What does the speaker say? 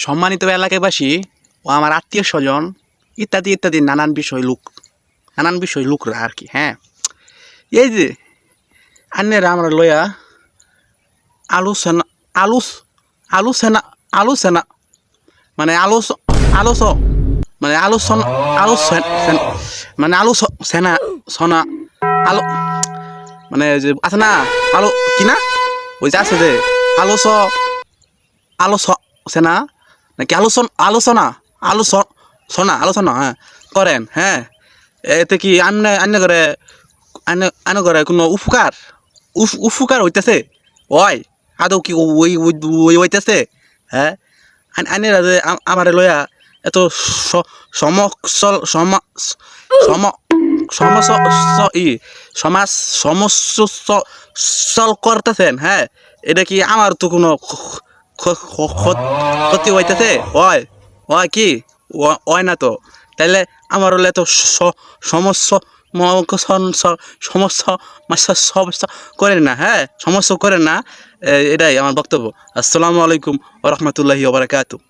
সম্মানিত এলাকাবাসী ও আমার আত্মীয় স্বজন ইত্যাদি ইত্যাদি নানান বিষয় লোকরা আর কি। হ্যাঁ, এই যে আন্যেরা আমরা লইয়া আলোচনা আলোচনা আলোচনা মানে মানে আলোচনা মানে আলোচনা সনা আলো মানে যে আছে না আলো কি না ওই যে আছে যে আলোচনা নাকি আলোচনা হ্যাঁ করেন। হ্যাঁ, এতে কি আন্নে করে কোনো উপকার হইতেছে? ওই আদৌ কি ওই হইতেছে? হ্যাঁ, আইনেরা যে আমার লইয়া এত সমাজ সমস্যা করতেছেন। হ্যাঁ, এটা কি আমার তো কোনো ক্ষতি হইতেছে? ওই কি ওই না তো, তাইলে আমার হলে এত সমস্যা সমস্যা করেন না। হ্যাঁ, সমস্যা করেন না, এটাই আমার বক্তব্য। আসসালামু আলাইকুম ওয়া রাহমাতুল্লাহি ওয়া বারাকাতুহু।